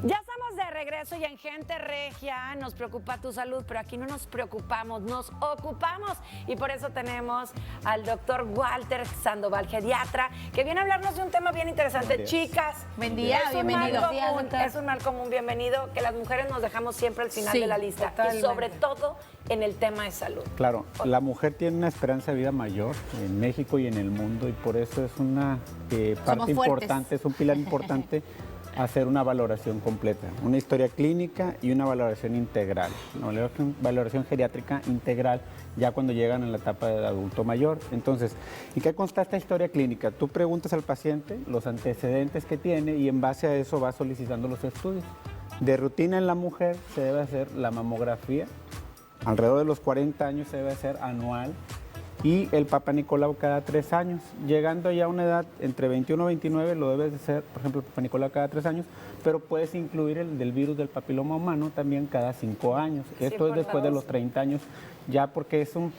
Ya estamos de regreso y en Gente Regia nos preocupa tu salud, pero aquí no nos preocupamos, nos ocupamos. Y por eso tenemos al doctor Walter Sandoval, geriatra, que viene a hablarnos de un tema bien interesante. Chicas, buen día, bienvenido. Es un mal común, bienvenido, que las mujeres nos dejamos siempre al final de la lista. Totalmente. Y sobre todo en el tema de salud. Claro, la mujer tiene una esperanza de vida mayor en México y en el mundo, y por eso es una parte importante, es un pilar importante hacer una valoración completa, una historia clínica y una valoración integral, una valoración geriátrica integral ya cuando llegan a la etapa de adulto mayor. Entonces, ¿y qué consta esta historia clínica? Tú preguntas al paciente los antecedentes que tiene y en base a eso vas solicitando los estudios. De rutina en la mujer se debe hacer la mamografía, alrededor de los 40 años se debe hacer anual, y el Papa Nicolau cada 3 años. Llegando ya a una edad entre 21 y 29 lo debes de hacer, por ejemplo, el Papa Nicolau cada 3 años, pero puedes incluir el del virus del papiloma humano también cada 5 años. Sí, Esto es después de los 30 30 años, ya porque es un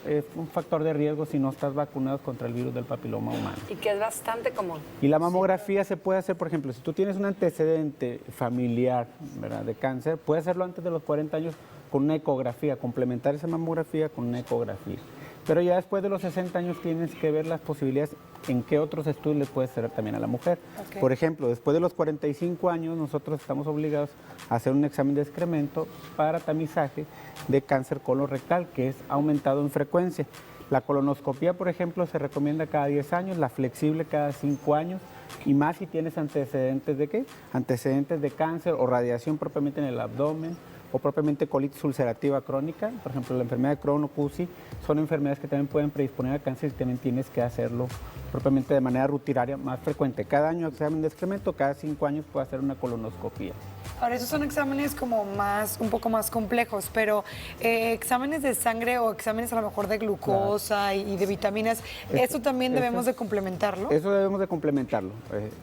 factor de riesgo si no estás vacunado contra el virus del papiloma humano. Y que es bastante común. Y la mamografía se puede hacer, por ejemplo, si tú tienes un antecedente familiar, ¿verdad?, de cáncer, puedes hacerlo antes de los 40 años con una ecografía, complementar esa mamografía con una ecografía. Pero ya después de los 60 años tienes que ver las posibilidades en qué otros estudios le puedes hacer también a la mujer. Okay. Por ejemplo, después de los 45 años nosotros estamos obligados a hacer un examen de excremento para tamizaje de cáncer colorectal, que es aumentado en frecuencia. La colonoscopía, por ejemplo, se recomienda cada 10 años, la flexible cada 5 años, y más si tienes antecedentes de ¿qué? Antecedentes de cáncer o radiación propiamente en el abdomen, o propiamente colitis ulcerativa crónica, por ejemplo, la enfermedad de Crohn o CUSI, son enfermedades que también pueden predisponer a cáncer y también tienes que hacerlo propiamente de manera rutinaria más frecuente. Cada año examen de excremento, cada 5 años puede hacer una colonoscopía. Ahora, esos son exámenes como un poco más complejos, pero exámenes de sangre o exámenes a lo mejor de glucosa y de vitaminas, ¿eso también debemos de complementarlo? Eso debemos de complementarlo.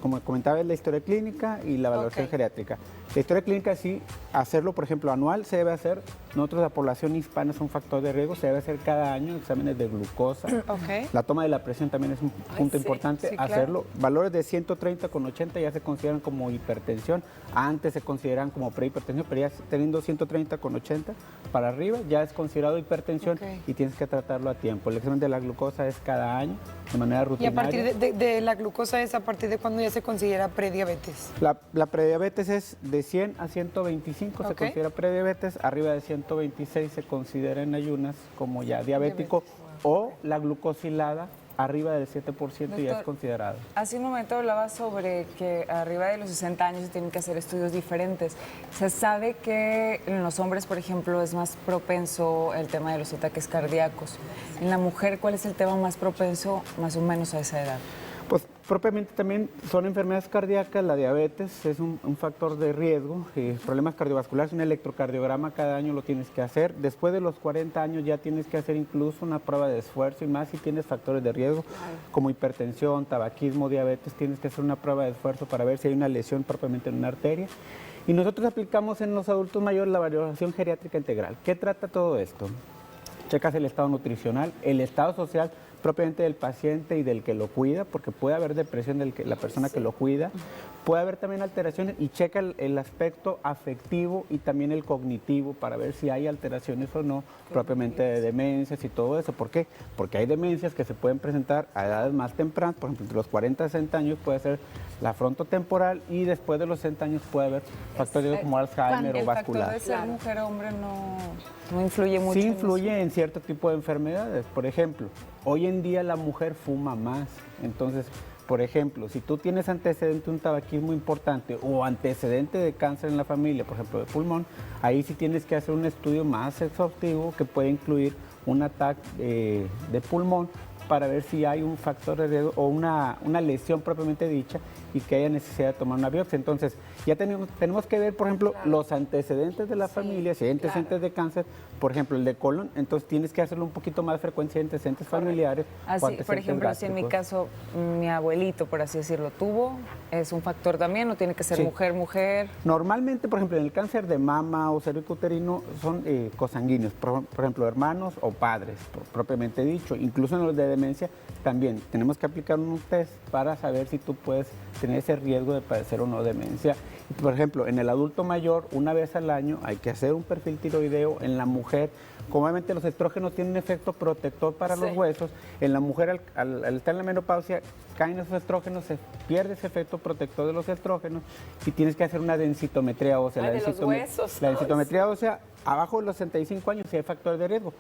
Como comentaba, es la historia clínica y la valoración geriátrica. La historia clínica sí, hacerlo, por ejemplo, anual se debe hacer. Nosotros, la población hispana es un factor de riesgo, se debe hacer cada año exámenes de glucosa. La toma de la presión también es un punto importante, hacerlo. Claro. Valores de 130 con 80 ya se consideran como hipertensión, antes se consideran como prehipertensión, pero ya teniendo 130 con 80 para arriba ya es considerado hipertensión y tienes que tratarlo a tiempo. El examen de la glucosa es cada año de manera rutinaria. ¿Y a partir de la glucosa es a partir de cuándo ya se considera prediabetes? La prediabetes es de 100 a 125 se considera prediabetes, arriba de 126 se considera en ayunas como ya diabético, o la glucosilada arriba del 7% Doctor, ya es considerado. Hace un momento hablaba sobre que arriba de los 60 años se tienen que hacer estudios diferentes. Se sabe que en los hombres, por ejemplo, es más propenso el tema de los ataques cardíacos. En la mujer, ¿cuál es el tema más propenso más o menos a esa edad? Pues propiamente también son enfermedades cardíacas, la diabetes es un factor de riesgo, problemas cardiovasculares, un electrocardiograma cada año lo tienes que hacer. Después de los 40 años ya tienes que hacer incluso una prueba de esfuerzo, y más si tienes factores de riesgo como hipertensión, tabaquismo, diabetes, tienes que hacer una prueba de esfuerzo para ver si hay una lesión propiamente en una arteria. Y nosotros aplicamos en los adultos mayores la valoración geriátrica integral. ¿Qué trata todo esto? Checas el estado nutricional, el estado social propiamente del paciente y del que lo cuida, porque puede haber depresión de la persona que lo cuida, puede haber también alteraciones, y checa el aspecto afectivo y también el cognitivo para ver si hay alteraciones o no, propiamente de demencias y todo eso. ¿Por qué? Porque hay demencias que se pueden presentar a edades más tempranas, por ejemplo, entre los 40 y 60 años puede ser la frontotemporal, y después de los 60 años puede haber factores como Alzheimer o vascular. ¿El factor de ser mujer o hombre no influye mucho? Sí influye en cierto tipo de enfermedades. Por ejemplo, hoy en día la mujer fuma más. Entonces, por ejemplo, si tú tienes antecedente de un tabaquismo importante o antecedente de cáncer en la familia, por ejemplo de pulmón, ahí sí tienes que hacer un estudio más exhaustivo que puede incluir un ataque de pulmón para ver si hay un factor de riesgo o una lesión propiamente dicha y que haya necesidad de tomar una biopsia. Entonces, ya tenemos que ver, por ejemplo, los antecedentes de la familia, si hay antecedentes de cáncer, por ejemplo, el de colon, entonces tienes que hacerlo un poquito más frecuente si hay antecedentes familiares. Así, por ejemplo, si en mi caso, mi abuelito, por así decirlo, tuvo, ¿es un factor también o tiene que ser mujer? Normalmente, por ejemplo, en el cáncer de mama o cervicuterino son cosanguíneos, por ejemplo, hermanos o padres, propiamente dicho. Incluso en los de demencia también tenemos que aplicar un test para saber si tú puedes tener ese riesgo de padecer o no demencia. Por ejemplo, en el adulto mayor, una vez al año hay que hacer un perfil tiroideo. En la mujer, como obviamente los estrógenos tienen un efecto protector para los huesos, en la mujer al estar en la menopausia caen esos estrógenos, se pierde ese efecto protector de los estrógenos y tienes que hacer una densitometría ósea. Ay, de los huesos. La densitometría ósea, abajo de los 65 años, si hay factores de riesgo.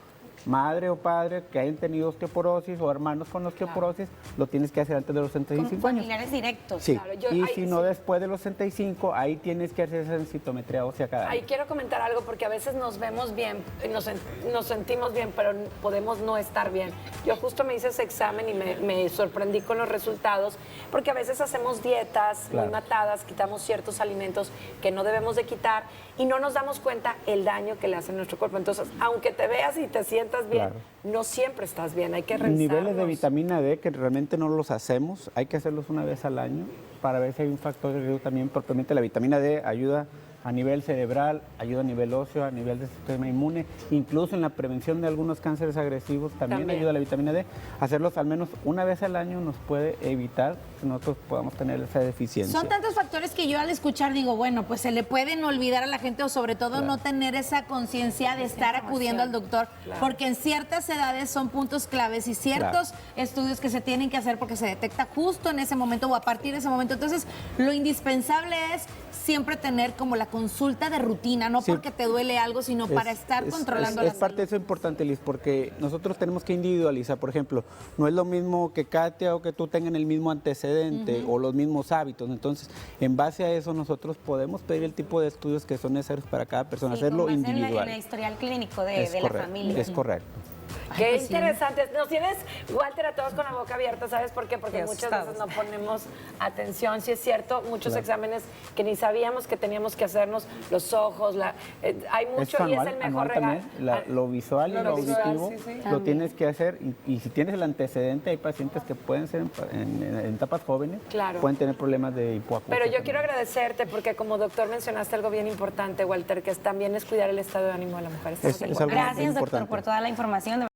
Madre o padre que hayan tenido osteoporosis o hermanos con osteoporosis, lo tienes que hacer antes de los 65 años. Familiares directos. Sí, Claro, y si no después de los 65, ahí tienes que hacer esa densitometría ósea cada año. Ahí quiero comentar algo porque a veces nos vemos bien, nos sentimos bien, pero podemos no estar bien. Yo justo me hice ese examen y me sorprendí con los resultados, porque a veces hacemos dietas muy matadas, quitamos ciertos alimentos que no debemos de quitar y no nos damos cuenta el daño que le hace a nuestro cuerpo. Entonces, aunque te veas y te sientas bien, no siempre estás bien, hay que revisarnos. Niveles de vitamina D que realmente no los hacemos, hay que hacerlos una vez al año para ver si hay un factor de riesgo también. Propiamente la vitamina D ayuda a nivel cerebral, ayuda a nivel óseo, a nivel del sistema inmune, incluso en la prevención de algunos cánceres agresivos también ayuda la vitamina D. Hacerlos al menos una vez al año nos puede evitar que nosotros podamos tener esa deficiencia. Son tantos factores que yo al escuchar digo, bueno, pues se le pueden olvidar a la gente o sobre todo no tener esa conciencia de estar acudiendo al doctor, porque en ciertas edades son puntos claves y ciertos estudios que se tienen que hacer porque se detecta justo en ese momento o a partir de ese momento. Entonces, lo indispensable es siempre tener como la consulta de rutina, no porque te duele algo, sino para estar controlando la Es parte de eso importante, Liz, porque nosotros tenemos que individualizar. Por ejemplo, no es lo mismo que Katia o que tú tengan el mismo antecedente o los mismos hábitos. Entonces, en base a eso, nosotros podemos pedir el tipo de estudios que son necesarios para cada persona, hacerlo con base individual. en el historial clínico de la familia. Es correcto. Qué interesante. Nos tienes, Walter, a todos con la boca abierta. ¿Sabes por qué? Porque muchas veces no ponemos atención. Sí es cierto, muchos exámenes que ni sabíamos que teníamos que hacernos, los ojos, hay mucho y es el mejor regalo. Lo visual y lo auditivo lo tienes que hacer. Y si tienes el antecedente, hay pacientes que pueden ser en etapas jóvenes, pueden tener problemas de hipoacusia. Pero yo quiero agradecerte porque como doctor mencionaste algo bien importante, Walter, que también es cuidar el estado de ánimo de la mujer. Gracias, doctor, por toda la información.